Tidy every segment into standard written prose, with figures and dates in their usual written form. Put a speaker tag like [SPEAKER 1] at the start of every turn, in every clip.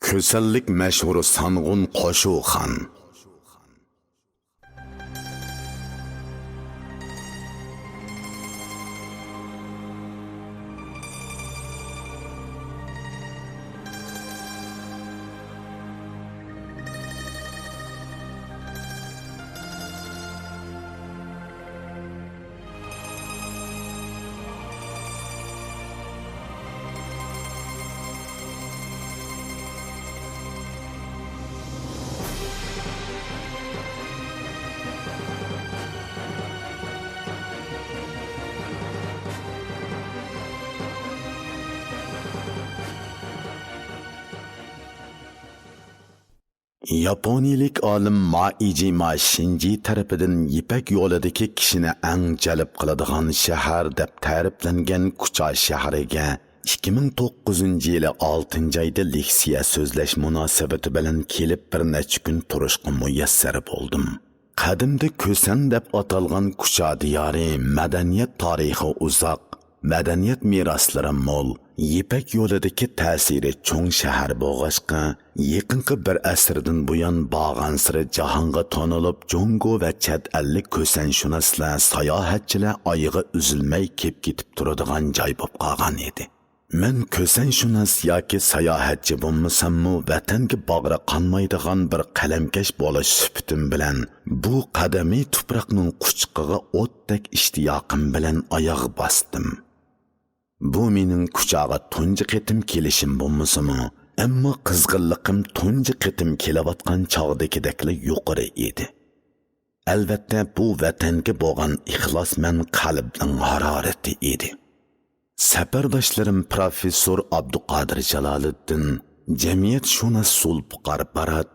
[SPEAKER 1] Kösellik meşhur Sanğun Qoşuxan. Yaponiyalik olim Maijima Shinji tarafidan Ipak yo'lidagi kishini eng jalb qiladigan shahar deb ta'riflangan Kucha shahriga 2009-yili 6-oyda leksiya so'zlash munosabati bilan kelib bir necha kun turishga muyassar bo'ldim. Qadimda Ko'san deb atalgan Kucha diyori madaniyat tarixi uzoq, madaniyat meroslari mo'l, Ipak yo'lidagi ta'siri cho'ng shahar bo'lg'ashqa, yaqinqi bir asrdan buyon bag'ansiri jahonga tanilib, Jongo va chet ellik ko'sanshunoslar, sayohatchilar oyig'i uzilmay kelib ketib turadigan joy bo'lib qolgan edi. Men ko'sanshunos yoki sayohatchi bo'lmasammu, vatanga bag'ri qonmaydigan bir qalamkash bo'lish sifatim bilan bu qadamiy tuproqning quchqig'iga o'tdek ishtiyoqim bilan oyoq bosdim. Bu mening Kuchaga tunji qitim kelishim bo'lmasimi, ammo qizg'inliqim tunji qitim kelayotgan chog'dagidekli yuqori edi. Albatta bu vatanga bo'lgan ixlos men qalbning harorati edi. Safardoshlarim professor Abduqodir Jaloliddin, jamiyatshunos Zulfiqor Barat,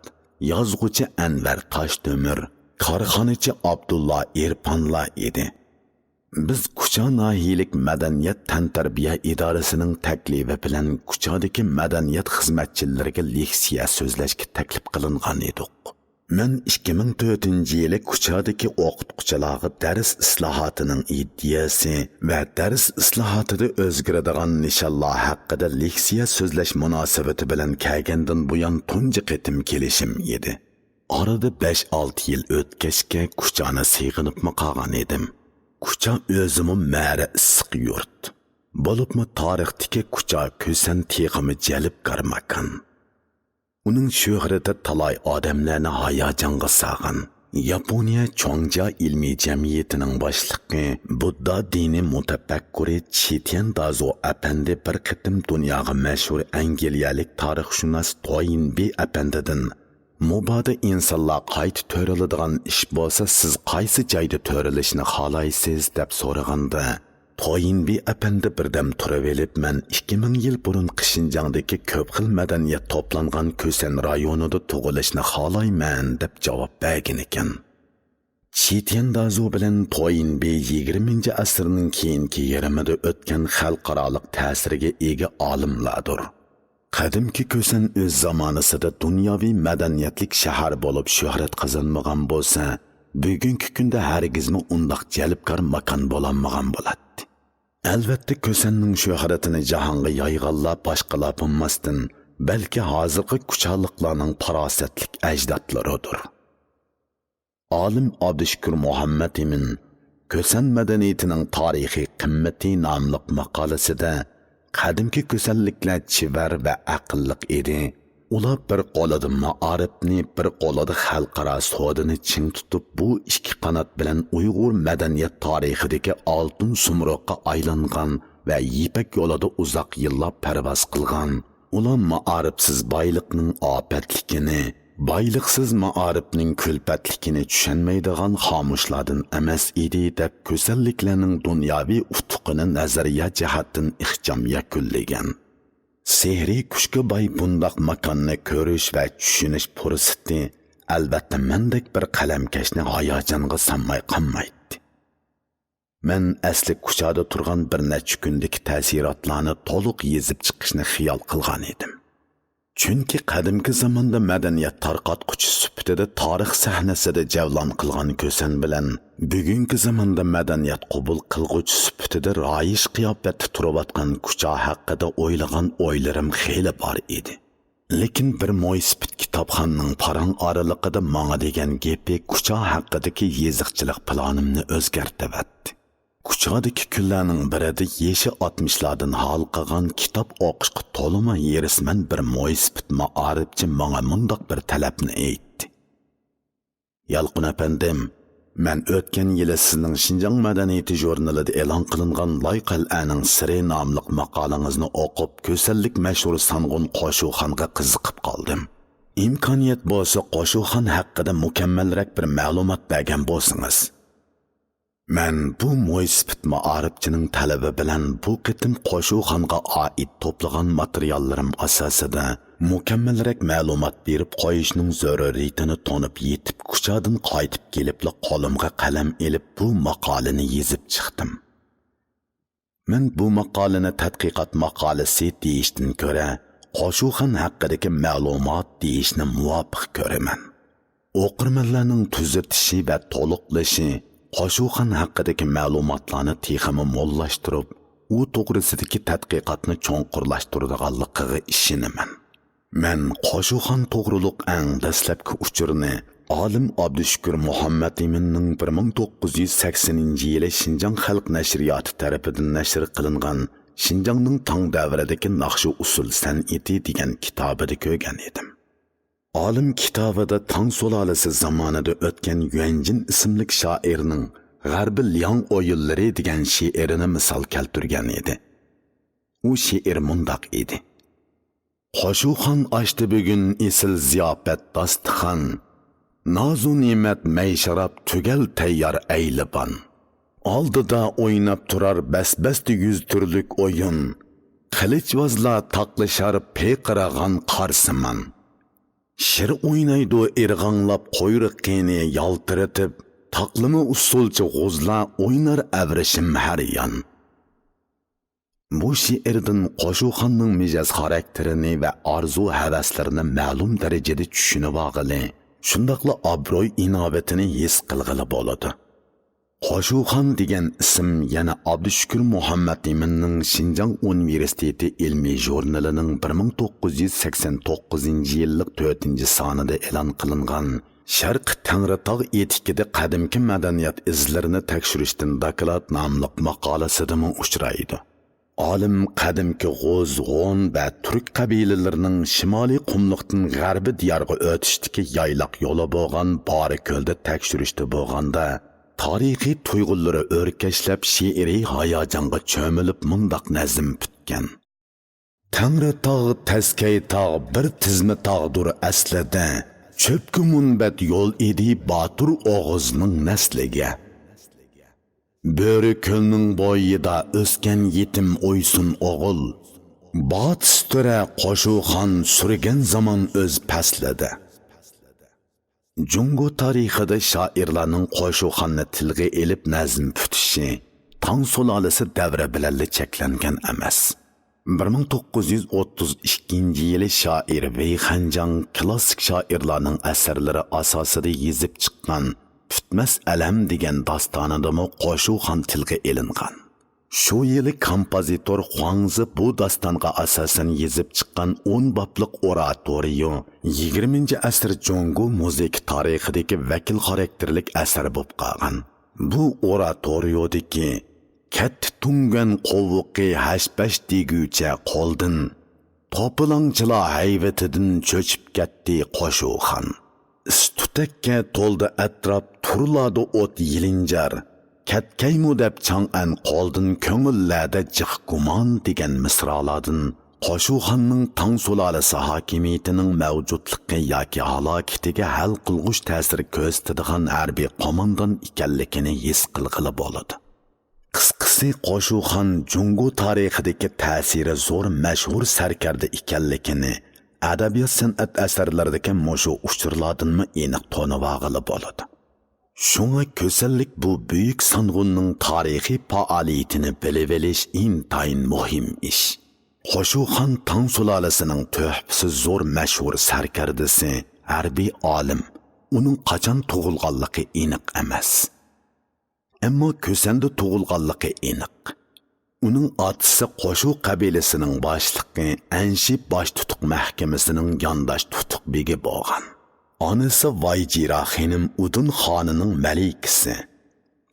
[SPEAKER 1] yozuvchi Anvar Toshtemir, korxonachi Abdulla Erponlar edi. Biz Kucha nahiyalik madaniyat tantarbiya idorasining taklifi bilan Kuchadagi madaniyat xizmatchilariga leksiya so'zlashga taklif qilingan edik. Men 2004-yili Kuchadagi o'qituvchilarga dars islohotining ideyasi va dars islohotida o'zgaradigan nishonlar haqida leksiya so'zlash munosabati bilan kelgandan buyon tunji qitim kelishim edi. Orada 5-6 yil o'tgachga Kuchani sig'inibmi qolgan edim. Kucha o'zimi ma'ra issiq yurt. Bo'libmi tarixdagi Kucha Ko'san teqimi jalbkor makon. Uning shuhrati talay odamlarni hayajonga solgan. Yaponiya Chongja ilmiy jamiyatining boshlig'i, Budda dini mutafakkiri Chityan Dazo apandi bir qitim dunyoga mashhur angliyalik tarixshunos Toynbee apandidan Mubada insonlar qayta to'riladigan ish bo'lsa, siz qaysi joyda to'rilishni xohlaysiz deb so'raganda, Toynbee apandi birdam turib olib, men 2000 yil burun Qishinjongdagi ko'p xil madaniyat to'plangan Ko'san rayonida tug'ilishni xohlayman deb javob bergan ekan. Chityan Dazo bilan Toynbee 20-asrning keyingi yarmida o'tgan xalqaroliq ta'sirga ega olimlardir. Qadimki Ko'san o'z zamonasida dunyoviy madaniyatlik shahar bo'lib shuhrat qozonmagan bo'lsa, bugungi kunda hargizmi undoq jalbkor makon bo'lolmagan bo'ladi. Albatta Ko'sanning shuhratini jahonga yoyganlar boshqalar bo'lmasdan, balki hozirgi kuchaliklarning farosatlik ajdodlaridir. Olim Abdushukur Muhammad Emin Ko'san madaniyatining tarixiy qimmati nomli maqolasida qadimki Ko'sanliklar chivar va aqlliq edi. Ular bir qo'lida ma'arifni, bir qo'lida xalqaro savdoni ching tutib, bu ikki qanot bilan Uyg'ur madaniyat tarixidagi oltin sumroqqa aylangan va Ipak yo'lida uzoq yillar parvoz qilgan. Ular ma'arifsiz boylikning ofatligini, boyliqsiz ma'arifning kulpatligini tushunmaydigan xomushlardan emas edi deb Ko'sanliklarning dunyoviy ufqini nazariya jihatdan ixcham yakunlagan. Sehriy kuchga boy bundoq makonni ko'rish va tushunish fursati albatta mendek bir qalamkashni hayajonga solmay qolmaydi. Men asli Kuchada turgan bir necha kundagi ta'sirotlarni to'liq yezib chiqishni xiyol qilgan edim. Chunki qadimki zamonda madaniyat tarqatquchi sifatida tarix sahnasida javlon qilgan Ko'san bilan bugungi zamonda madaniyat qabul qilguvchi sifatida rayish qiyofatda turayotgan Kucha haqida o'ylagan o'ylarim xeyli bor edi. Lekin bir mo'ysipit kitobxonning parang oraliqida menga degan gapi kucha haqidagi yeziqchilik planimni o'zgartirdi. Kuchadagi kunlarning birida yeshi 60lardan hal qilgan kitob o'qishga to'lima yerisman bir mo'ysipit ma'arifchi menga mundoq bir talabni aytdi. Yalqin apandim, men o'tgan yili sizning Shinjang madaniyati jurnalida e'lon qilingan Loyqal'aning siri nomli maqolangizni o'qib, go'zallik mashhur Sangun Qo'shuxonga qiziqib qoldim. İmkoniyat bo'lsa Qo'shuxon haqida mukammalroq bir ma'lumot bergan bo'lsangiz. Men bu mo'ysipit ma'arifchining talabi bilan bu qitim Qo'shuxonga oid to'plagan materiallarim asosida mukammalroq ma'lumot berib qo'yishning zaruriyatini tonib yetib kuchadan qaytib kelibla qo'limga qalam elib bu maqolani yozib chiqdim. Men bu maqolani tadqiqot maqolasi deyishdan ko'ra Qo'shuxon haqidagi ma'lumot deyishni muvofiq ko'raman. O'qirmanlarning tuzatishi va to'liqlashi Qo'shuxon haqidagi ma'lumotlarni texmi mo'llashtirib, u to'g'risidagi tadqiqotni cho'nqurlashtiradiganligiga ishonaman. Men Qo'shuxon to'g'riliq eng dastlabki uchurini olim Abdushukur Muhammad Eminning 1980-yili Shinjang xalq nashriyoti tarafidan nashr qilingan Shinjangning tong davridagi naqshi usul san'ati degan kitobida ko'rgan edim. Olim kitobida Tang sulolasi zamonida o'tgan Yuanjin ismli shoirning G'arbi Liang o'yinlari degan she'rini misol keltirgan edi. U she'r mundoq edi. Qo'shuxon ochdi bugun esil ziyofat dasturxon. Nozu ne'mat may sharob tugal tayyor aylibon. Oldida o'ynab turar basbasti 100 turlik o'yin. Qilichvozlar taqlashar peqiragan qarsimon. Shir o'ynaydi irg'anglab qo'yriqini yaltiratib, taqlimi usulchi g'ozlar o'ynar avrishim har yon. Bu she'rdan Qo'shuxonning mijoz xarakterini va orzu havaslarini ma'lum darajada tushunib olg'ili, shundaqla obro'y inovatini his qilg'ili bo'ladi. Qo'shuxon degan ism yana Abdushukur Muhammad Eminning Shinjang Universiteti ilmiy jurnalining 1989-yillik 4-sonida e'lon qilingan Sharq Tangritog' etikida qadimki madaniyat izlarini tekshirishdan doklad nomli maqolasida uchraydi. Olim qadimki G'oz, G'on va Turk qabilalarining shimoliy qumliqdan g'arbiy diyorga o'tishdagi yayloq yo'li bo'lgan Boriko'lda tekshirishda bo'lganda tarixiy tuyg'unlari o'rkashlab she'riy hayajonga cho'milib mundoq nazm bitgan. Tangri tog' taskay tog' bir tizmi tog'dur aslida, cho'pki munbat yo'l edi Botur O'g'izning nasliga. Bo'ri ko'lning bo'yida o'sgan yetim o'ysun o'g'il, Botistura Qo'shuxon surgan zamon o'z paslida. Jungo tarixida shoirlarning Qo'shuxonni tilga elib nazm putishi Tang sulolasi davri bilan cheklangan emas. 1932-yili shoir Vey Xanjang klassik shoirlarning asarlari asosida yozib chiqqan Tutmas alam degan dostonidami Qo'shuxon tilga elingan. Shu yili kompozitor Huangzi bu dostonga asosan yozib chiqqan 10 bopliq oratoriyo 20-asr Jungo muzik tarixidagi vakil xarakterlik asar bo'lib qolgan. Bu oratoriyodagi kat tungan qovuqi hashbash degucha qoldin, topilangchilar hayvatidan cho'chib ketdi Qo'shuxon. Istutakka to'ldi atrof turladi o't yilinjar, katkaymu deb chang'an qoldin ko'ngillarda jiq gumon degan misralardan Qo'shuxonning Tang sulolasi hokimiyatining mavjudligi yoki halokatiga hal qilg'uch ta'sir ko'rsatadigan harbiy qo'mondon ekanligini his qilg'ili bo'ladi. Qisqasi Qo'shuxon Jungo tarixidagi ta'siri zo'r mashhur sarkarda ekanligini adabiyot san'at asarlaridagi mushu uchurlardanmi aniq tonib olg'ili bo'ladi. Shunga go'zallik bu buyuk san'atning tarixiy faoliyatini bilib olish intayin muhim ish. Qo'shuxon Tang sulolasining tuhfasiz zo'r mashhur sarkardasi, harbiy olim, uning qachon tug'ilganligi aniq emas. Ammo ko'sanda tug'ilganligi aniq. Uning otisi Qo'shu qabilasining boshlig'i Anshi bosh tutuq mahkamasining yondosh tutuq begi bo'lgan. Onasi Vayjira xonim Udun xonining malikasi.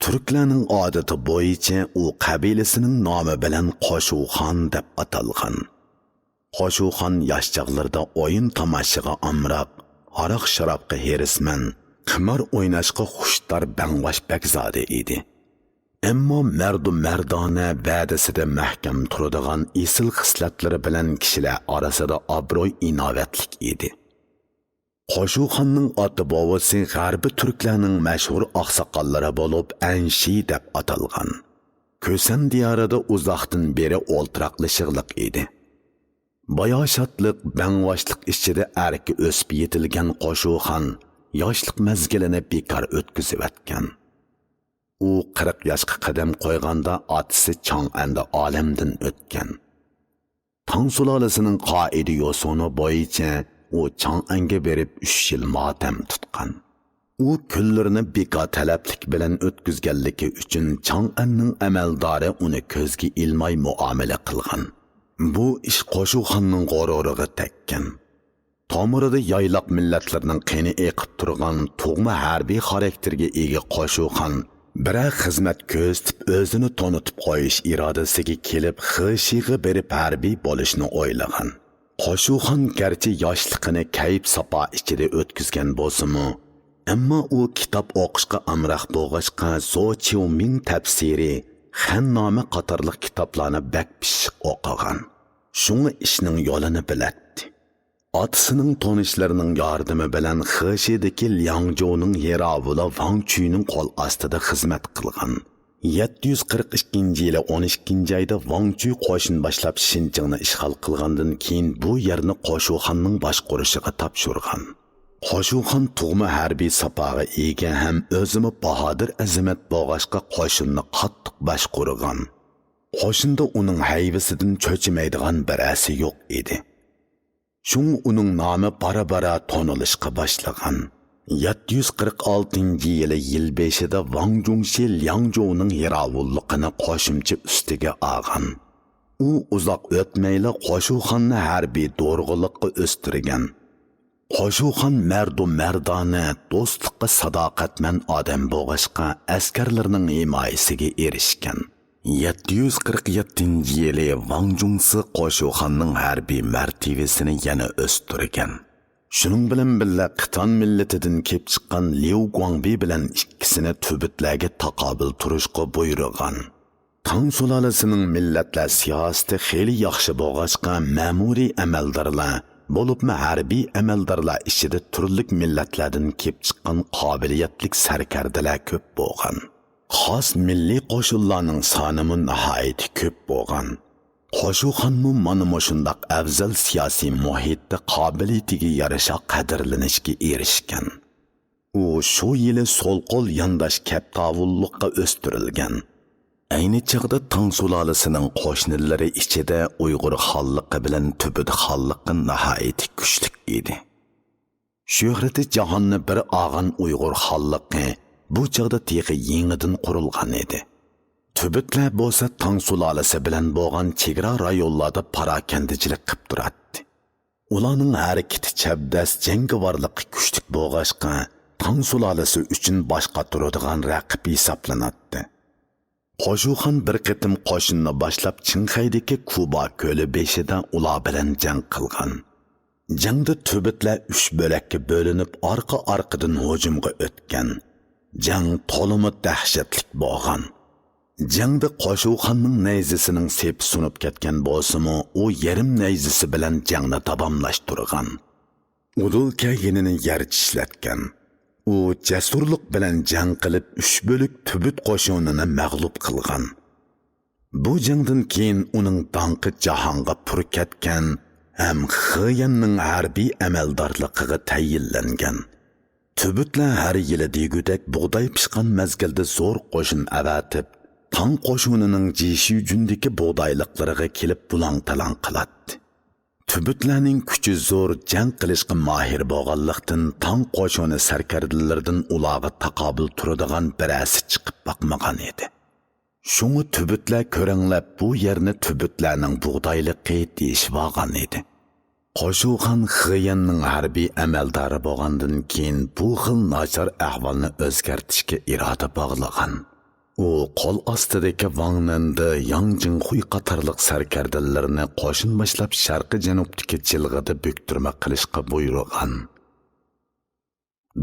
[SPEAKER 1] Turklarning odati bo'yicha u qabilasining nomi bilan Qo'shuxon deb atalgan. Qo'shuxon yosh chaqlarida o'yin tomoshaga amroq, aroq-sharobga herisman, qimor o'ynashga xushtor bangbosh bekzodi edi. Ammo merdu merdona va'dasida mahkam turadigan esil xislatlari bilan kishilar orasida obro'y inovatlik edi. Qo'shuxonning oti bobosi g'arbiy turklarning mashhur oqsoqollari bo'lib Anshi deb atalgan. Ko'san diyorida uzoqdan beri o'ltiraqlashig'liq edi. Bayoshotliq, bangvoshlik ichida arki o'sib yetilgan Qo'shuxon yoshlik mazgilini bekor o'tkazib o'tgan. U 40 yoshga qadam qo'yganda otasi Chang'anda olamdan o'tgan. Tang sulolasining qoida yosoni bo'yicha u Chang'anga berib 3 yil motam tutgan. U kunlarini bekor talablik bilan o'tkazganligi uchun Chang'anning amaldori uni ko'zga ilmay muomala qilgan. Bu ish Qo'shuxonning g'ururiga tekkan. Tomirida yayloq millatlarning qini eqib turgan tug'ma harbiy xarakterga ega Qo'shuxon biroq xizmat ko'zitib o'zini tonitib qo'yish irodasiga kelib xishig'i berib harbiy bo'lishni o'ylagan. Qo'shuxon garchi yoshligini kayib sapa ichida o'tkazgan bo'lsa-mu, ammo u kitob o'qishga amroq bo'lg'achqa Zo Chiuming tafsiri, Xannoma qatorliq kitoblarni bak pishiq o'qigan. Shunga ishning yo'lini biladi. Otasining tonishlarining yordami bilan Xishidagi Liangzhouning yerovuli Wang Chuyning qo'l ostida xizmat qilgan. 742-yili 12-oyda Wang Chuy qo'shin boshlab Xinjiangni ishg'ol qilgandan keyin bu yerni Qo'shuxonning boshqarishiga topshirgan. Qo'shuxon tug'ma harbiy sapoga ega ham o'zimi bahodir azamat bo'g'ashqa qo'shinni qattiq boshqargan. Qo'shinda uning hayvisidan cho'chimaydigan birasi yo'q edi. Shung uning nomi bara-bara tonilishga boshlagan. 746-yili yil 5-da Wang Jungshi Liangzhouning yerovulligini qo'shimcha ustiga olgan. U uzoq o'tmayla Qo'shuxonni harbiy do'rg'iliqqa o'stirgan. Qo'shuxon merdu merdona, do'stlikqa sadoqatman odam bo'lg'ashqa askarlarning himoyasiga erishgan. 747-yili Wang Jungsi Qo'shuxonning harbiy martabasini yana o'stirgan. Shuning bilan birga Qiton millatidan kelib chiqqan Liu Guangbi bilan ikkisini tubitlarga taqobil turishga buyurgan. Tang sulolasining millatlar siyosati xeyli yaxshi bo'lg'achqa ma'muriy amaldorlar bo'libmi harbiy amaldorlar ichida turli millatlardan kelib chiqqan qobiliyatli sarkardalar ko'p bo'lgan. Xos milliy qo'shinlarning soni nihoyat ko'p bo'lgan. Qo'shuxonning mana shundoq afzal siyosiy muhitda qobiliyatiga yarasha qadrlanishga erishgan. U shu yili so'l qo'l yondosh kaptavullikqa o'stirilgan. Ayni chaqda Tang sulolasining qo'shnilari ichida Uyg'ur xonligi bilan Tibet xonligi nihoyat kuchli edi. Shuhrati jahonni bir og'an Uyg'ur xonligi bu chaqda teqi yangidan qurilgan edi. Tibetlar bo'lsa Tang sulolasi bilan bo'lgan chegara rayonlarda parakandichilik qilib turadi. Ularning harakati chabdas jangovarlik kuchli bo'lg'ashqa Tang sulolasi uchun boshqa turadigan raqib hisoblanadi. Qo'shuxon bir qitim qo'shinni boshlab Qinxaydagi Kuba ko'li beshida ular bilan jang qilgan. Jangda Tibetlar 3 bo'lakka bo'linib orqa-orqadan hujumga o'tgan. Jang to'liq dahshatli bo'lgan. Jangda Qo'shuxonning nayzasining sepi sunib ketgan bo'lsa-mu, u yarim nayzasi bilan jangni davomlashtirgan. Udul kaginini yarchishlatgan. U jasurlik bilan jang qilib 3 bo'lik Tibet qo'shinini mag'lub qilgan. Bu jangdan keyin uning danqi jahonga pur ketgan ham Xiyanning harbiy amaldorligiga tayinlangan. Tibetlar har yili degudek bug'doy pishgan mazgilda zo'r qo'shin avatib, Tang qo'shinining Jishu jundagi bug'doyliqlariga kelib bulang-talang qiladi. Tibetlarning kuchi zo'r jang qilishga mahir bo'lganlikdan Tang qo'shini sarkardalardan ularga taqobil turadigan birasi chiqib boqmagan edi. Şunu tübütler körənləb bu yerini tübütlərinin buğdaylı qeyd deyişib alğan edi. Qoşuxan Xiyanның hərbi əməldari bolğandan keyin bu xil nachar ahvolni o'zgartishga iroda bog'lagan. U qo'l ostidagi Wang Nandi, Yang Jinghui qatorliq sarkardalarni qo'shin boshlab sharqiy janubdagi jilg'ida bo'ktirma qilishga buyurgan.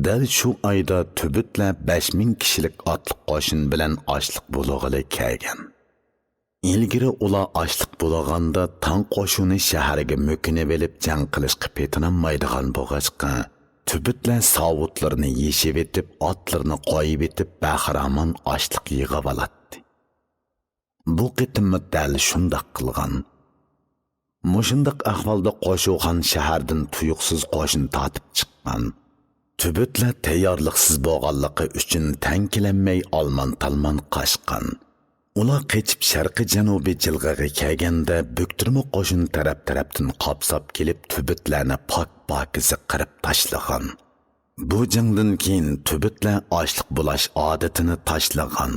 [SPEAKER 1] Dal shu oyda tübütlar 5000 kishilik otliq qo'shin bilan ochliq bulog'iga kelgan. İlgiri ular açlıq bulaganda tan qo'shuni shaharga mo'kinib elib jang qilishga petinolmaydigan bo'lg'achqa tübütlar savutlarni yeshib etib, otlarni qo'yib etib bahramon ochliq yig'ib oladi. Bu qitimni dal shundoq qilgan. Mushundaq ahvolda Qo'shuxon shahardan tuyuqsiz qo'shin tortib chiqqan. Tübütlar tayyorliqsiz bo'lganligi uchun tankilanmay olmon-talmon qochgan. Ular qechib sharqiy janubiy jilg'aga kelganda bo'ktirma qo'shin taraf-tarafdan qopsab kelib tübütlarni pok-pokiza qirib tashlagan. Bu jangdan keyin tübütlar ochliq bo'lash odatini tashlagan.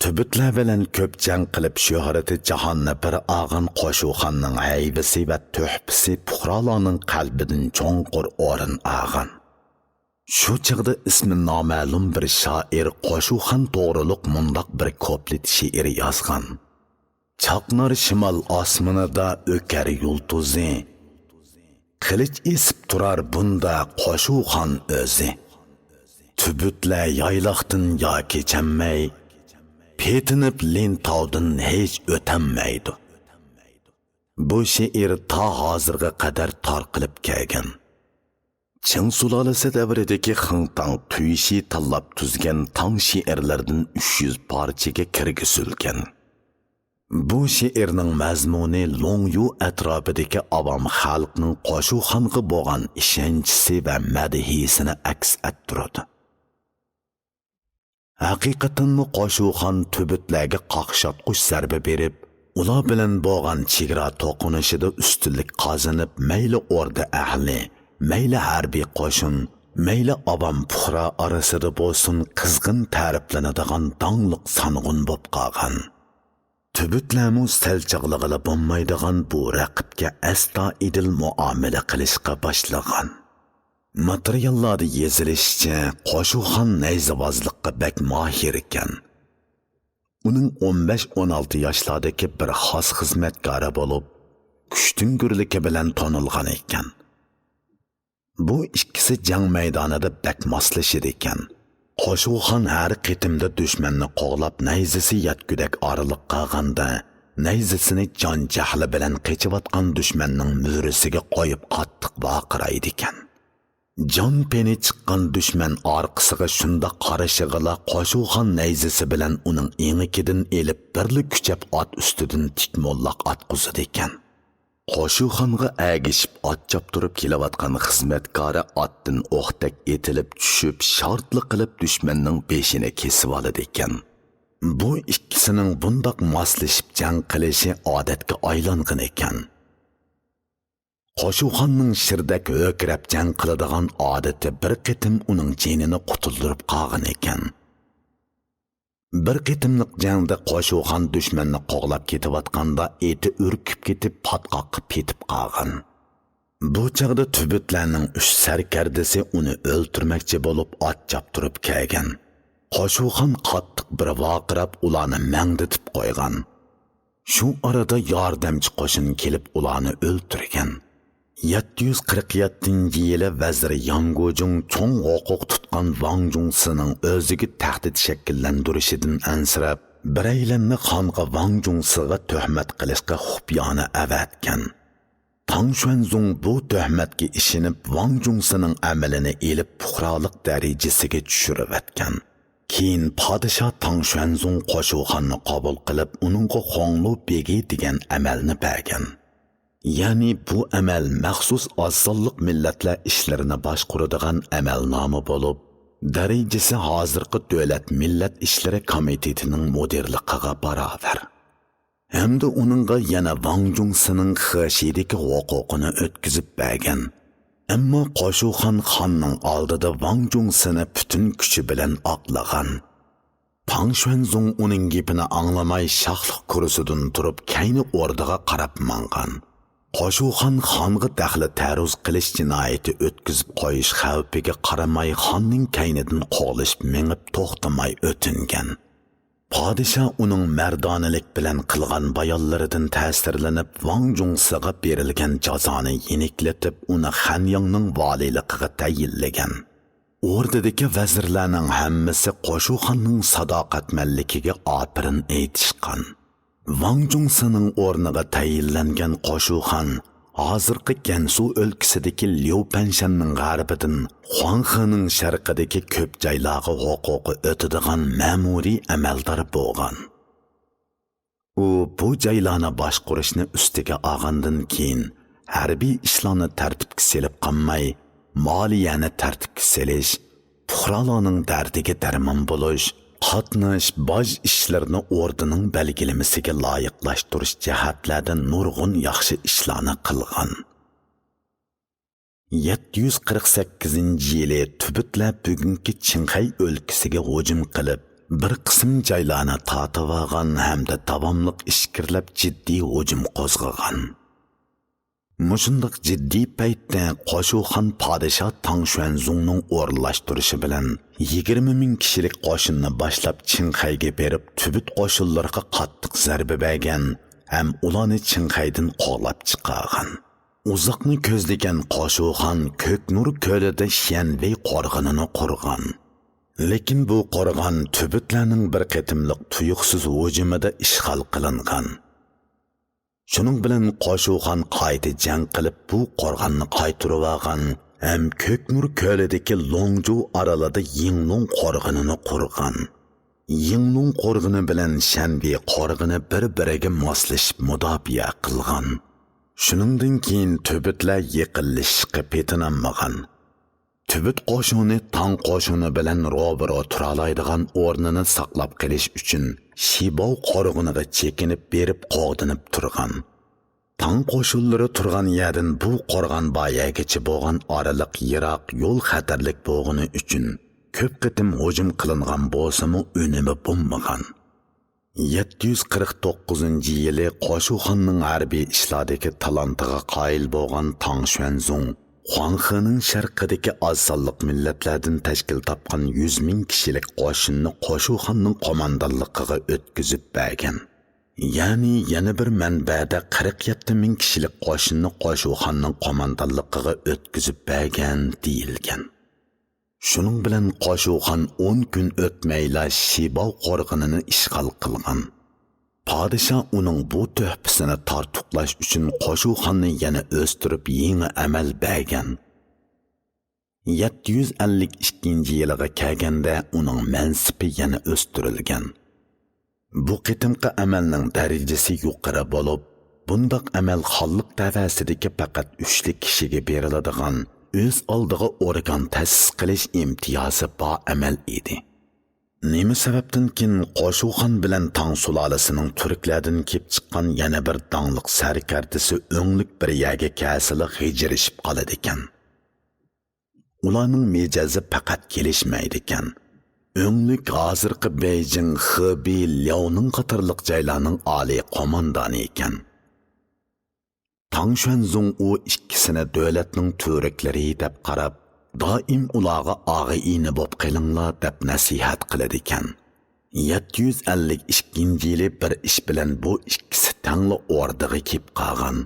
[SPEAKER 1] Tübütlar bilan ko'p jang qilib shuhrati jahonni bir og'an Qo'shuxonning haybasi va tuhfasi puhrolarning qalbidan cho'nqur o'rin olgan. Shu chig'da ismi noma'lum bir shoir Qo'shuxon to'g'riliq mundoq bir koplet she'r yozgan. Chaqnar shimol osmonida o'kar yulduzi, qilich esib turar bunda Qo'shuxon o'zi. Tübütlar yayloqdan yo kechanmay, petinib lentavdan hech o'tanmaydi. Bu she'r ta hozirga qadar tarqilib kelgan. Çin sulalası devredeki Xintang tüyüşi tallap tüzgen tang şiirlerden 300 parçaga kirgizilgan. Bu şiirning mazmuni Longyu atrofidagi avam xalqning Qo'shuxonga bo'lgan ishonchisi va madhisini aks ettiradi. Haqiqatan Qo'shuxon tübütlarga qaqshatqush zarba berib, ular bilan bo'lgan chegara to'qinishida ustunlik qozonib, mayli o'rda ahli, mayli harbiy qo'shin, mayli avam puhra orasida bo'lsin qizg'in ta'riflanadigan dongliq sanğun bo'lib qolgan. Tübütlarmu salchig'lig'ila bo'lmaydigan bu raqibga astoydil muomala qilishga boshlagan. Materiallarda yezilishicha Qo'shuxon nayzabozlikqa bak mohir ekan. Uning 15-16 yoshlardagi bir xos xizmatkori bo'lib, kuchtingurligi bilan tanilgan ekan. Bu ikkisi jang maydonida bak moslashir ekan. Qo'shuxon har qitimda dushmanni qo'g'lab nayzasi yatgudak oraliq qolganda, nayzasini jon jahli bilan qechiyotgan dushmanning mo'risiga qo'yib qattiq baqiraydi ekan. Jon peni chiqqan dushman orqasiga shunda qarashig'ila Qo'shuxon nayzasi bilan uning engikidan elib birli kuchab ot ustidan tikmollaq atqizdi ekan. Qo'shuxonga agishib ot choptirib kelayotgan xizmatkori otdan o'qdak etilib tushib, shartli qilib dushmanning beshini kesib oladi ekan. Bu ikkisining bundoq moslashib jang qilishi odatga aylangan ekan. Qo'shuxonning shirdak o'kirab jang qiladigan odati bir qitim uning jinini qutuldirib qolgan ekan. Bir qitimliq jangda Qo'shuxon dushmanni qo'g'lab ketayotganda eti urkib ketib patqoqib ketib qolgan. Bu chaqda tübütlarning 3 sarkardasi uni o'ltirmoqchi bo'lib ot choptirib kelgan. Qo'shuxon qattiq bir vaqirab ularni mangditib qo'ygan. Shu arada yordamchi qo'shin kelib ularni o'ltirgan. 747-yili vaziri Yang Gojung cho'ng huquq tutgan Wang Jungsining o'ziga tahdid shakllantirishidan ansirab, biraylarni xonga Wang Jungsiga tuhmat qilishga xufyona avatgan. Tang Xuanzong bu tuhmatga ishinib Wang Jungsining amalini elib puhrolik darajasiga tushirib Keyin podshoh Tang Xuanzong Qo'shuxonni qabul qilib, uningga Xonglu begi degan amalni bergan. Ya'ni bu amal maxsus ozsonliq millatlar ishlarini boshqaradigan amal nomi bo'lib, darajasi hozirgi davlat millat ishlari komitetining mudirligiga barobar. Hamda uningga yana Wang Jungsining xishidagi huquqini o'tkazib bergan. Ammo Qo'shuxon xonning oldida Wang Jungsini butun kuchi bilan oqlagan. Tang Xuanzong uning gapini anglamay shohliq kursidan turib kayni o'rniga qarab mangan. Qo'shuxon xonga daxli ta'ruz qilish jinoyati o'tkazib qo'yish xavfiga qaramay xonning kaynidan qo'lishib mengib to'xtamay o'tingan. Padişah uning mardonalik bilan qilgan bayonlaridan ta'sirlanib Wang Jungsiga berilgan jazoni yeniklatib uni Hanyangning valiyligiga tayinlagan. O'rdadagi vazirlarning hammasi Qo'shuxonning sadoqatmanligiga opirin aytishgan. Wang Jungsining o'rniga tayinlangan Qo'shuxon hozirgi Gansu o'lkasidagi Liupanshanning g'arbidan Huanghening sharqidagi ko'p joylarga huquqi o'tadigan ma'muriy amaldor bo'lgan. U bu joylarni boshqarishni ustiga olgandan keyin harbiy ishlarni tartibga solib qolmay, moliyani tartibga solish, fuqarolarning dardiga darmon bo'lish, qatnash, boj ishlarini o'rdining belgilamasiga loyiqlashtirish jihatlarida nurg'un yaxshi ishlarni qilgan. 748-yili Tibetlar bugungi Qinghai o'lkasiga hujum qilib, bir qism joylarni tortib olgan hamda davomli ishkirlab jiddiy hujum qo'zg'agan. Mushundaq jiddiy paytda Qo'shuxon podshoh Tang Xuanzongning o'rinlashtirishi bilan 20 ming kishilik qo'shinni boshlab Qinghaiga berib, Tibet qo'shinlariga qattiq zarba bergan ham ularni Qinghaidan qovlab chiqargan. Uzoqni ko'zlagan Qo'shuxon Ko'knur ko'lida Xianwei qo'rg'onini qurgan. Lekin bu qo'rg'on Tibetlarning bir qatimliq tuyuqsiz hujumida ishg'ol qilingan. Shuning bilan Qo'shuxon qayta jang qilib bu qo'rg'onni qaytarib olgan ham Ko'knur ko'lidagi Longju oralida Yinglong qo'rg'onini qurgan. Yinglong qo'rg'oni bilan Shanbi qo'rg'oni bir-biriga moslashib mudofaa qilgan. Shuningdan keyin Tibetlar yiqilishga petinamagan. Tibet qo'shini Tang qo'shini bilan ro'baro tura oladigan o'rnini saqlab qolish uchun Shibao qo'rg'oniga chekinib berib qo'g'dinib turgan. Tang qo'shinlari turgan yerdan bu qo'rg'on boyagacha bo'lgan oraliq yiroq yo'l xatarlik bo'lgani uchun ko'p qitim hujum qilingan bo'lsa-mu unumi bo'lmagan. 749-yili Qo'shuxonning harbiy ishlardagi talantiga qoyil bo'lgan Tang Xuanzong Huanghening sharqidagi oz sonliq millatlardan tashkil topgan 100 ming kishilik qo'shinni Qo'shuxonning qo'mondonligiga o'tkazib bergan. Ya'ni yana bir manbada 47 ming kishilik qo'shinni Qo'shuxonning qo'mondonligiga o'tkazib bergan deyilgan. Shuning bilan Qo'shuxon 10 kun o'tmayla Shibao qo'rg'onini ishg'ol qilgan. Podshoh uning bu tuhfasini tortuqlash uchun Qo'shuxonni yana o'stirib yangi amal bergan. 752-yilga kelganda uning mansibi yana o'stirilgan. Bu qitimqi amalning darajasi yuqori bo'lib, bundaq amal xonlik tavasidagi faqat 3 kishiga beriladigan o'z oldiga organ ta'sis qilish imtiyozi bor amal edi. Nima sababdan keyin Qo'shuxon bilan Tang sulolasining turklardan kelib chiqqan yana bir dangliq sarkardasi o'nglik bir yerga kasili hijrishib qoladi ekan. Ularning mijozi faqat kelishmaydi ekan. O'nglik hozirgi Beijing, Hebei, Liaoning qatorliq joylarning oliy qo'mondoni ekan. Tang Xuanzong u ikkisini davlatning turiklari deb qarab, doim ularga og'ayini bo'p qilinglar deb nasihat qiladi ekan. 752-yili bir ish bilan bu ikkisi tangli o'rniga kelib qolgan.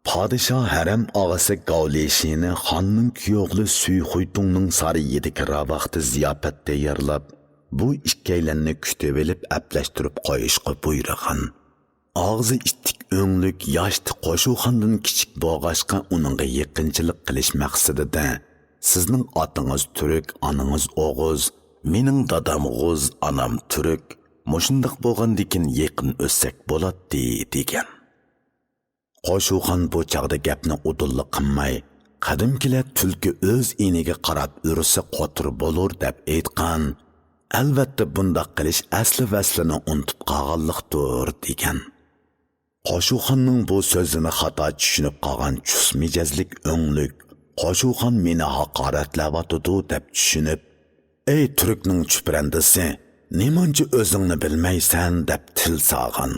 [SPEAKER 1] Podshoh haram og'asi Gaolishini xonning kuyog'li Suyxuytungning sarayidagi ravaqti ziyofat tayyorlab, bu ikkalanni kutib olib aplashtirib qo'yishga buyurgan. Og'zi ittik o'nglik yoshli Qo'shuxondan kichik bo'g'ashqa uningga yaqinchilik qilish maqsadida sizning otingiz turk, onangiz o'g'iz, mening dadam g'uz, onam turk, mushundoq bo'lgandikin yaqin o'ssak bo'ladi degan. Qo'shuxon bu chaqda gapni udulli qilmay, qadimkilar tulki o'z iniga qarab ursa qotir bo'lur deb aytgan. Albatta bundoq qilish asli vaslini unutib qolganlikdir degan. Qo'shuxonning bu so'zini xato tushunib qolgan chus mijozlik o'nglik Qo'shuxon meni haqoratlayotdi deb tushunib, "Ey turkning chuprandisi, Nemancha o'zingni bilmaysan deb til sog'an.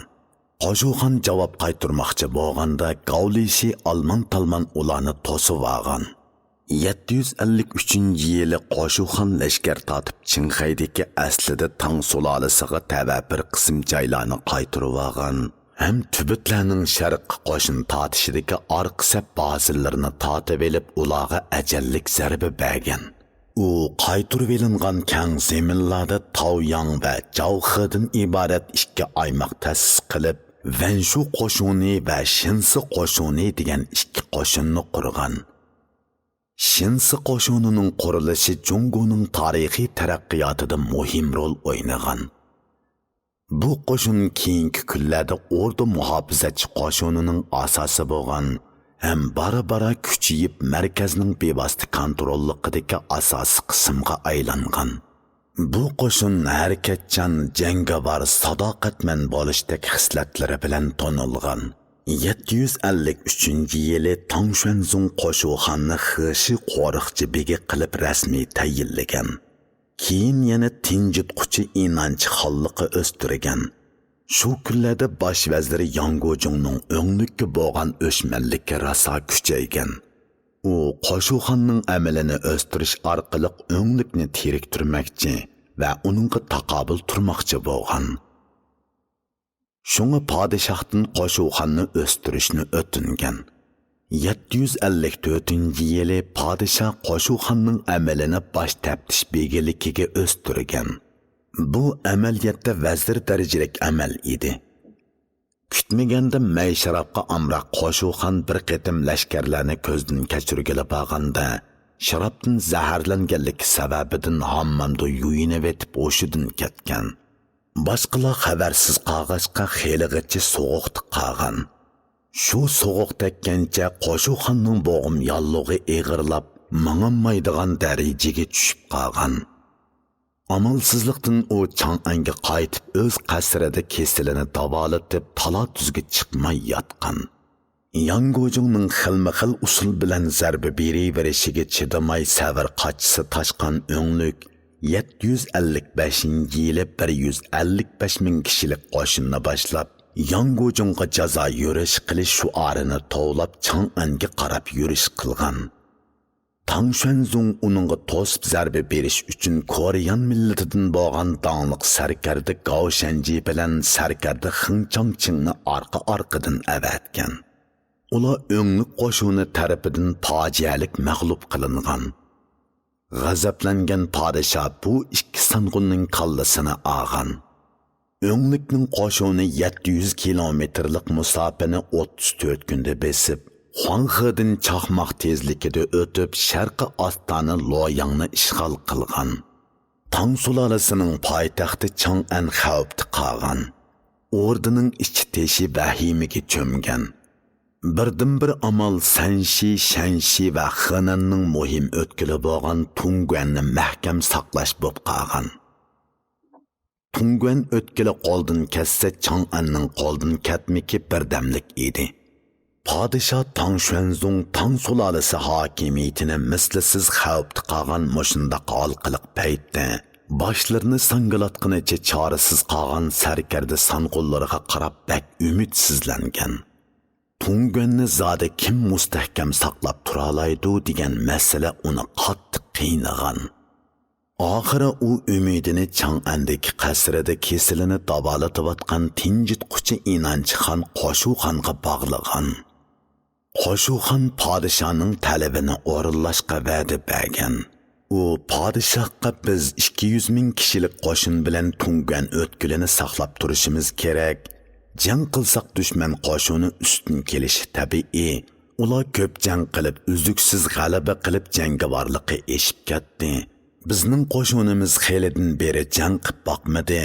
[SPEAKER 1] Qo'shuxon javob qaytarmoqchi bo'lganda Gavlishi alman-talman ularni to'sib olgan. 753-yili Qo'shuxon lashkar tortib Chinxaydagi aslida Tang sulolasiga tava bir qism joylarni qaytarib olgan. Hem tübütlerinin şarkı qo'shin tortishidagi orqa sap bazılarını tortib elib ularga ajallik zarba bergan. U qaytarib elingan keng zaminlarda Taoyang va Zhaohedan iborat ikki aymoq ta'sis qilib, Venshu qo'shini va Shinsi qo'shini degan ikki qo'shinni qurgan. Shinsi qo'shinining qurilishi Jungoning tarixiy taraqqiyotida muhim rol o'ynagan. Bu qo'shin keyingi kunlarda ordu muhofizachi qo'shinining asosi bo'lgan, ham bara kuchayib markazning bevosita kontrolligidagi asosiy qismga aylangan. Bu qo'shin harakatchan, jangovar, sadoqatman bo'lishdagi xislatlari bilan tonilgan. 753-yili Tang Xuanzong Qo'shuxonni Xishi qo'riqchi begi qilib rasmiy tayinlagan. Keyin yana tinjitquchi inanchi xonliqi o'stirgan. Shu kunlarda bosh vaziri Yang Gojongning o'nglikka bo'lgan o'shmanligi rosa kuchaygan. U Qo'shuxonning amalini o'stirish orqali o'nglikni tiriktirmoqchi va uningga taqobil turmoqchi bo'lgan. Shunga podshohdan Qo'shuxonni o'stirishni o'tingan. 754-yili podshoh Qo'shuxonning amalini bosh taftish begiligiga o'stirgan. Bu amaliyotda vazir darajalik amal edi. Kutmaganda Maysharabga amroq Qo'shuxon bir qatim lashkarlarni ko'zdan kechirgili bo'lganda, sharobdan zaharlanganligi sababidan hammamda yuyinib etib o'shidan ketgan. Boshqalar xabarsiz qolg'achqa xeligacha so'g'uqda qolgan. Shu so'g'uq tekkancha Qo'shuxonning bo'g'im yallug'i eg'irlab, mang'anmaydigan darajaga tushib qolgan. Amalsizlikdan u Chang'anga qaytib o'z qasrida kesilini davolatib talatuzga chiqmay yotgan. Yang Gojongning xilma-xil usul bilan zarba beraverishiga chidamay savr qochisi toshgan o'nglik 755-yili 155 ming kishilik qo'shinni boshlab, Yang Gojongga jazo yurish qilish shuarini tovlab Chang'anga qarab yurish qilgan. Tang Xuanzong uningga to'sib zarba berish uchun Koreyan millatidan bo'lgan donglik sarkarda Gao Shanji bilan sarkarda Xing Changqingni orqa-orqadan avatgan. Ular o'nglik qo'shini tarafidan fojialik mag'lub qilingan. G'azablangan podshoh bu ikki sangunning kallasini olgan. O'nglikning qo'shini 700 kilometrlik musofani 34 kunda besib, Huanghedan chaqmoq tezligida o'tib sharqi Ostani Luoyangni ishg'ol qilgan. Tang sulolasining poytaxti Chang'an xavfda qolgan. Ordining ichi teshi vahimaga cho'mgan. Birdan-bir amal Sanshi, Shanshi va Xinanning muhim o'tkili bo'lgan Tungguanni mahkam saqlash bo'lib qolgan. Tungguan o'tkili qo'ldan kessa Chang'anning qo'ldan ketmiki birdamlik edi. Podshoh Tang Xuanzong Tang sulolasi hokimiyatini mislsiz xavfda qolgan mushundaq olqiliq paytda boshlarini sangalatqinicha chorasiz qolgan sarkarda sanqullarga qarab bak umidsizlangan. Tungguanni zodi kim mustahkam saqlab tura olaydi degan masala uni qattiq qiynagan. Oxiri u umidini Chang'andagi qasrida kesilini davolatayotgan tinjitquchi Inanchixon Qo'shuxonga bog'lagan. Qo'shuxon podshohning talabini o'rinlashga va'da bergan. U podshohga biz 200 ming kishilik qo'shin bilan Tungguan o'tkilini saqlab turishimiz kerak. Jang qilsak dushman qo'shini ustun kelishi tabiiy. Ular ko'p jang qilib, uzluksiz g'alaba qilib jangovarlikka eshib ketdi. Bizning qo'shinimiz xelidan beri jang qilib boqmadi.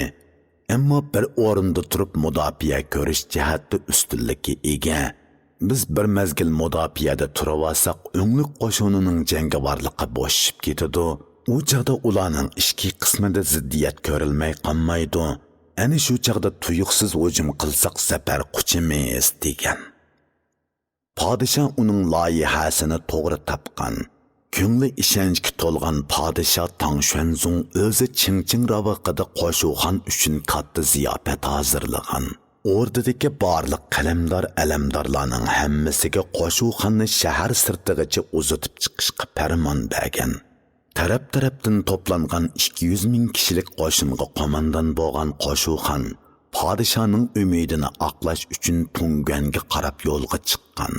[SPEAKER 1] Ammo bir o'rinda turib mudofaa ko'rish jihatda ustunlikka ega. Biz bir mezgil mudofaada turib olsak, o'nglik qo'shinining jangovarligi bo'shib ketadi. U chaqda ularning ichki qismida ziddiyat ko'rilmay qolmaydi. Ani shu chaqda tuyuqsiz hujum qilsak zafar quchimiz degan. Podshoh uning loyihasini to'g'ri topgan. Көңлі ishonchga to'lgan podsho Tangxuanzong o'zi Qingqing ravaqida Qo'shuxon uchun katta ziyofat hozirlagan. O'rdadagi barliq qalamdor alamdorlarning hammasiga Qo'shuxonni shahar sirtigacha uzatib chiqishga farmon bergan. Taraf-tarafdan to'plangan 200 ming kishilik qo'shinga qo'mondan bo'lgan Qo'shuxon podshoning umidini oqlash uchun Tunganga qarab yo'lga chiqqan.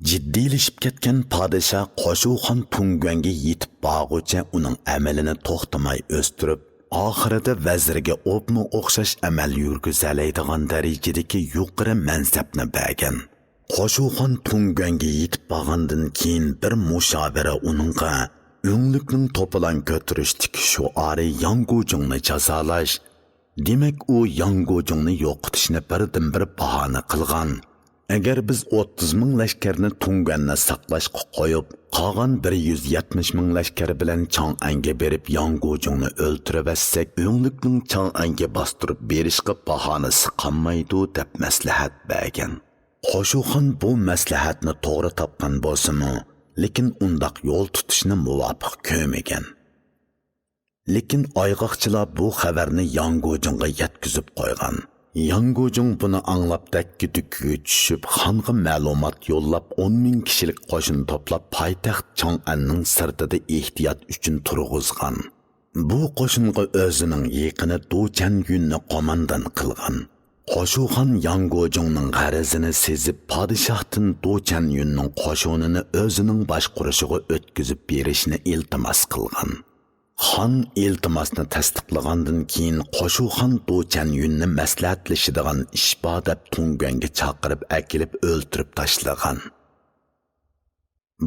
[SPEAKER 1] Jiddiylashib ketgan podsho Qo'shuxon Tunganga yetib borguncha uning amalini to'xtamay o'stirib, oxirida vazirga o'pmi o'xshash amal yurgizoladigan darajadagi yuqori mansabni bergan. Qo'shuxon Tunganga yetib borgandan keyin bir mushavira uningga o'nglikning to'pilan ko'tarishdagi shuari Yangujingni jazolash, demak u Yangujingni yo'qotishni birdan-bir bahona qilgan. Agar biz 30 ming lashkarni Tunganni saqlashga qo'yib, qolgan 170 ming lashkar bilan Chang'anga berib Yangujingni o'ltirib etsak, o'nglikning Chang'anga bostirib berishga bahonasi qolmaydi deb maslahat bergan. Qo'shuxon bu maslahatni to'g'ri topgan bo'lsa-mu, lekin undaq yo'l tutishni muvofiq ko'rmagan. Lekin ayg'oqchilar bu xabarni Yangujingga yetkazib qo'ygan. Yangujing buni anglab dakki-dukkiga tushib, xonga ma'lumot yo'llab 10 ming kishilik qo'shin to'plab poytaxt Chang'anning sirtida ehtiyot uchun turg'izgan. Bu qo'shinga o'zining yaqini Duchan-Yunni qo'mondan qilgan. Qo'shuxon Yangujingning g'arazini sezib, podshohdan Duchan-Yunning qo'shinini o'zining boshqurishiga o'tkazib berishni iltimos qilgan. Xon iltimosni tasdiqlagandan keyin Qo'shuxon Duchan-Yunni maslahatlashadigan ish bor deb Tunganga chaqirib akilib o'ltirib tashlagan.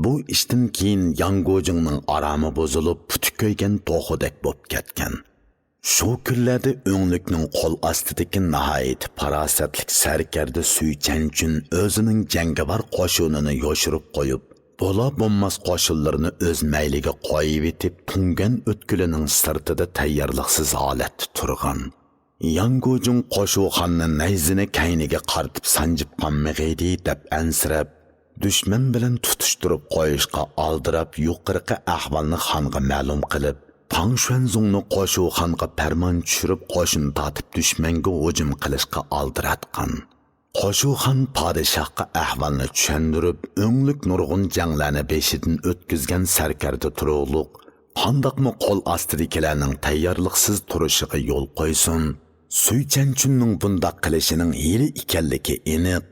[SPEAKER 1] Bu ishdan keyin Yangujingning aromi buzilib, puti ko'ygan to'xudek bo'lib ketgan. Shu kunlarda o'nglikning qo'l ostidagi nihoyat farosatlik sarkarda Suychanchun o'zining jangovar qo'shinini yoshirib qo'yib, bo'la bo'lmas qo'shinlarni o'z mayliga qo'yib etib, Tungan o'tkulining sirtida tayyorliqsiz holatda turgan. Yangujing Qo'shuxonni nayzini kayniga qartib sanjib qolmag'aydi deb ansirab, dushman bilan tutishtirib qo'yishga aldirab, yuqorqi ahvolni xonga ma'lum qilib, Tangxuanzongni Qo'shuxonga farmon tushirib qo'shin tortib dushmanga hujum qilishga aldiratgan. Qo'shuxon podshohga ahvolni tushundirib, o'nglik nurg'un janglarni beshidan o'tkazgan sarkarda turug'liq, qandoqmi qo'l ostidagilarning tayyorliqsiz turishiga yo'l qo'ysin. Suychanchunning bundoq qilishining hiyla ekanligi aniq.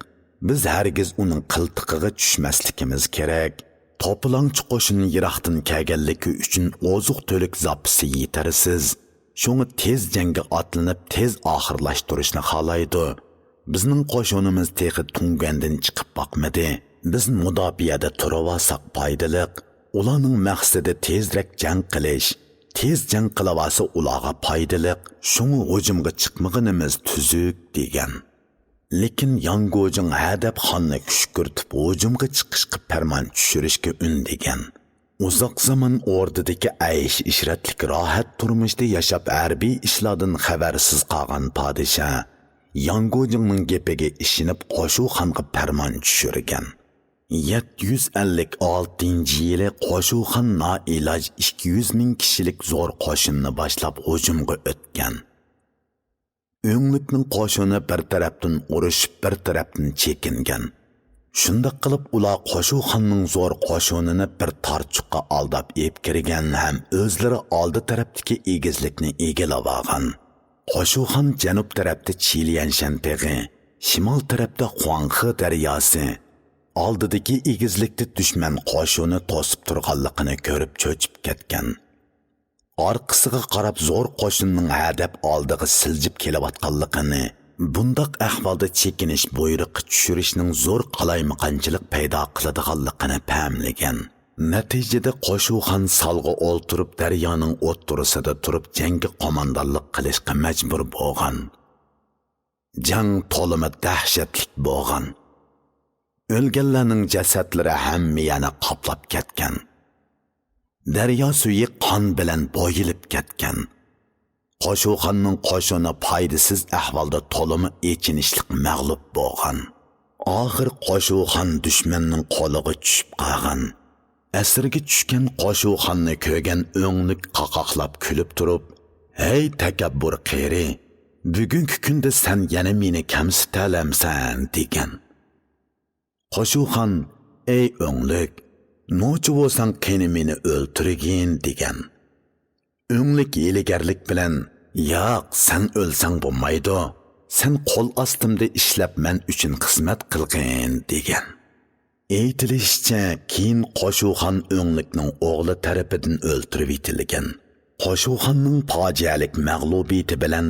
[SPEAKER 1] Biz hargiz uning qiltiqiga tushmasligimiz kerak. To'polonchi qo'shin yiroqdan kelganligi uchun oziq-to'lik zapisi yetarsiz. Shuni tez jangga otlanib, tez oxirlashtirishni xohlaydi. Bizning qo'shinimiz teqi Tungandan chiqib boqmadi. Biz mudofiyada turib olsak foydaliq. Ularning maqsadi tezroq jang qilish. Tez jang qilsa ularga foydaliq. Shuni hujumga chiqmaganimiz tuzuk degan. Lekin Yangujing hadab xonni kushkirtib hujumga chiqishga farmon tushirishga undagan. Uzoq zaman o'rdadagi aysh ishratlik rohat turmushda yashab harbiy ishlardan xabarsiz qolgan podsho Yangujingning gapiga ishinib Qo'shuxonga farmon tushirgan. 756-yili Qo'shuxon noiloj 200 ming kishilik zo'r qo'shinni boshlab hujumga o'tgan. O'nglikning qo'shini bir tarafdan urushib, bir tarafdan chekingan. Shunda qilib ular Qo'shuxonning zo'r qo'shinini bir tarchuqqa aldab ep kirgan ham o'zlari oldi tarafdagi egizlikni egilib olgan. Qo'shuxon janub tarafda Chilianshan tog'i, shimol tarafda Huanghe daryosi, oldidagi egizlikda dushman qo'shini to'sib turganligini ko'rib cho'chib ketgan. Orqasiga qarab zo'r qo'shinning hadab oldiga siljib kelayotganligini, bundoq ahvolda chekinish buyruq tushirishning zo'r qalaymaqanchilik paydo qiladiganligini fahmlagan. Natijada Qo'shuxon salg'i o'ltirib daryoning o'ttirisida turib jangga qo'mondonlik qilishga majbur bo'lgan. Jang to'limi dahshatli bo'lgan. O'lganlarning jasadlari hammiyani qoplab ketgan. Daryo suvi qon bilan bo'yilib ketgan. Qo'shuxonning qo'shini foydasiz ahvolda to'limi echinishlik mag'lub bo'lgan. Oxir Qo'shuxon dushmanning qo'liga tushib qolgan. asirga tushgan Qo'shuxonni ko'rgan o'nglik qaqoqlab kulib turib, "Hey takabbur qeri, bugungi kunda sen yana meni kamsitalamsan" degan. Qo'shuxon, "Ey o'nglik, nochi bo'lsang qani meni o'ltirgin" degan. O'nglik yeligarlik bilan, "Yo'q, sen o'lsang bo'lmaydi. Sen qo'l ostimda ishlab men uchun xizmat qilgin" degan. Aytilishicha, keyin Qo'shuxon o'nglikning o'g'li tarafidan o'ltirib etilgan. Qo'shuxonning fojialik mag'lubiyati bilan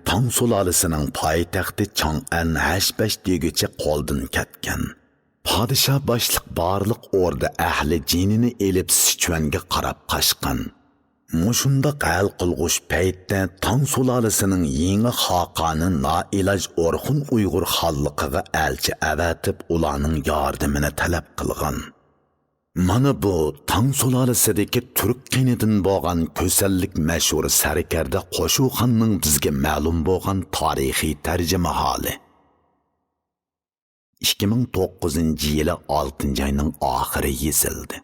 [SPEAKER 1] Tang sulolasining poytaxti Chang'an hashbash degucha qo'ldan ketgan. Podsho boshliq barliq o'rda ahli jinini elib Sichuanga qarab qochgan. Mushunda hal qilg'ush paytda Tang sulolasining yangi xoqoni noiloj O'rxun Uyg'ur xonligiga elchi avatib ularning yordamini talab qilgan. Mana bu Tang sulolasidagi turk qinidan bo'lgan ko'sallik mashhur sarkarda Qo'shuxonning bizga ma'lum bo'lgan tarixiy tarjima holi. 2009-yili 6-oyning oxiri yezildi.